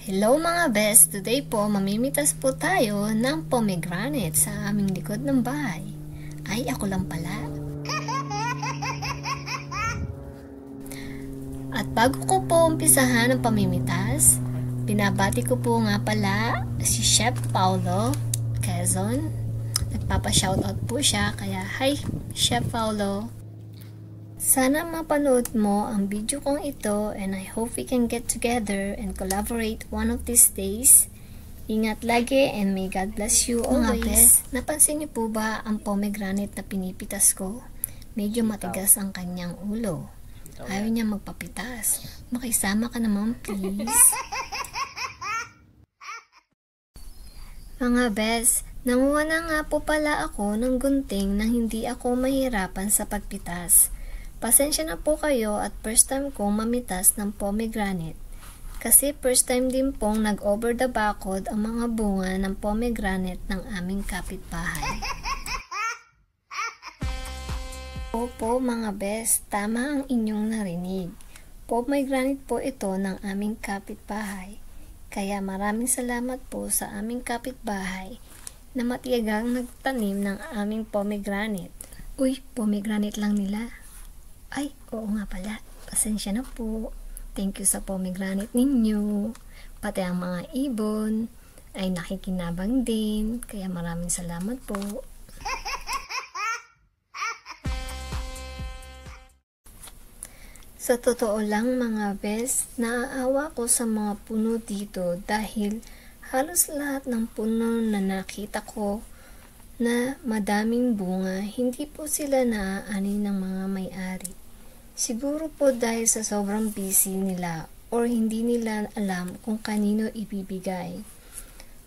Hello mga best! Today po, mamimitas po tayo ng pomegranate sa aming likod ng bahay. Ay, ako lang pala. At bago ko po umpisahan ang pamimitas, binabati ko po nga pala si Chef Paulo Quezon. Nagpapa-shoutout po siya, kaya hi Chef Paulo! Sana mapanood mo ang video kong ito and I hope we can get together and collaborate one of these days. Ingat lagi and may God bless you always. Napansin niyo po ba ang pomegranate na pinipitas ko? Medyo matigas ang kanyang ulo. Ayaw niya magpapitas. Makisama ka naman please. Mga best, nanguha na nga po pala ako ng gunting nang hindi ako mahirapan sa pagpitas. Pasensya na po kayo at first time kong mamitas ng pomegranate. Kasi first time din pong nag-over the bakod ang mga bunga ng pomegranate ng aming kapitbahay. Opo mga best, tama ang inyong narinig. Pomegranate po ito ng aming kapitbahay. Kaya maraming salamat po sa aming kapitbahay na matiyagang nagtanim ng aming pomegranate. Uy, pomegranate lang nila. Ay, oo nga pala. Pasensya na po. Thank you sa pomegranate ninyo. Pati ang mga ibon ay nakikinabang din. Kaya maraming salamat po. Sa totoo lang mga best, naaawa ko sa mga puno dito dahil halos lahat ng puno na nakita ko na madaming bunga, hindi po sila naaani ng mga may-ari. Siguro po dahil sa sobrang busy nila or hindi nila alam kung kanino ibibigay.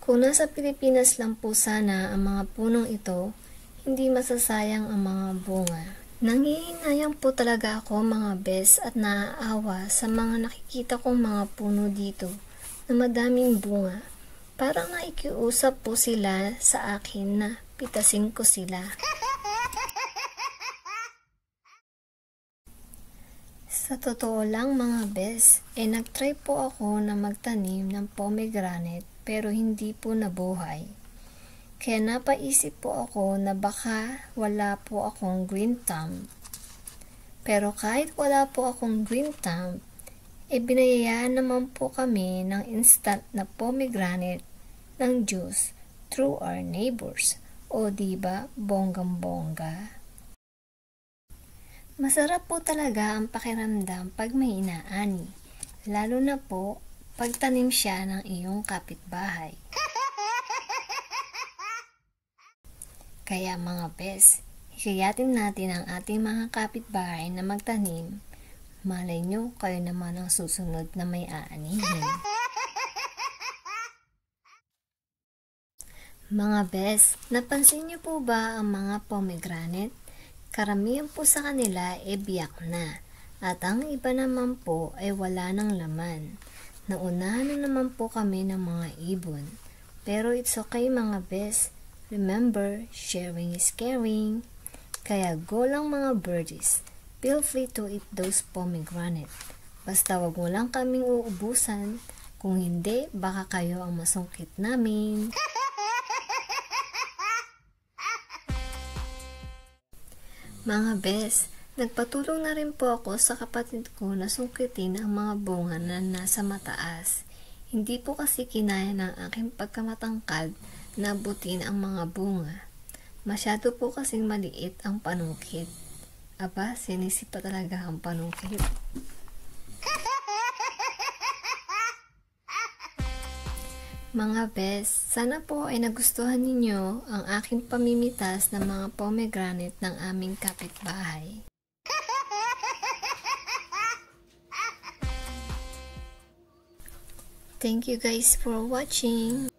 Kung nasa Pilipinas lang po sana ang mga punong ito, hindi masasayang ang mga bunga. Nangihinayang po talaga ako mga best at naaawa sa mga nakikita kong mga puno dito na madaming bunga. Parang naikiusap po sila sa akin na pitasin ko sila. Sa totoo lang mga best, nag-try po ako na magtanim ng pomegranate pero hindi po nabuhay. Kaya napaisip po ako na baka wala po akong green thumb. Pero kahit wala po akong green thumb, binayayaan naman po kami ng instant na pomegranate ng juice through our neighbors. O diba, bonggang-bongga? Masarap po talaga ang pakiramdam pag may inaani, lalo na po pagtanim siya ng iyong kapitbahay. Kaya mga best, hikayatin natin ang ating mga kapitbahay na magtanim. Malay nyo, kayo naman ang susunod na may aanihin. Mga best, napansin niyo po ba ang mga pomegranate? Karamihan po sa kanila biyak na, at ang iba naman po ay wala ng laman. Naunahan na naman po kami ng mga ibon. Pero it's okay mga best. Remember, sharing is caring. Kaya go lang mga birdies. Feel free to eat those pomegranate. Basta wag mo lang kaming uubusan. Kung hindi, baka kayo ang masungkit namin. Mga best, nagpatulong na rin po ako sa kapatid ko na sungkitin ang mga bunga na nasa mataas. Hindi po kasi kinaya ng aking pagkamatangkad na abutin ang mga bunga. Masyado po kasing maliit ang panungkit. Aba, sinisip pa talaga ang panungkit. Mga best, sana po ay nagustuhan ninyo ang aking pamimitas ng mga pomegranate ng aming kapitbahay. Thank you guys for watching.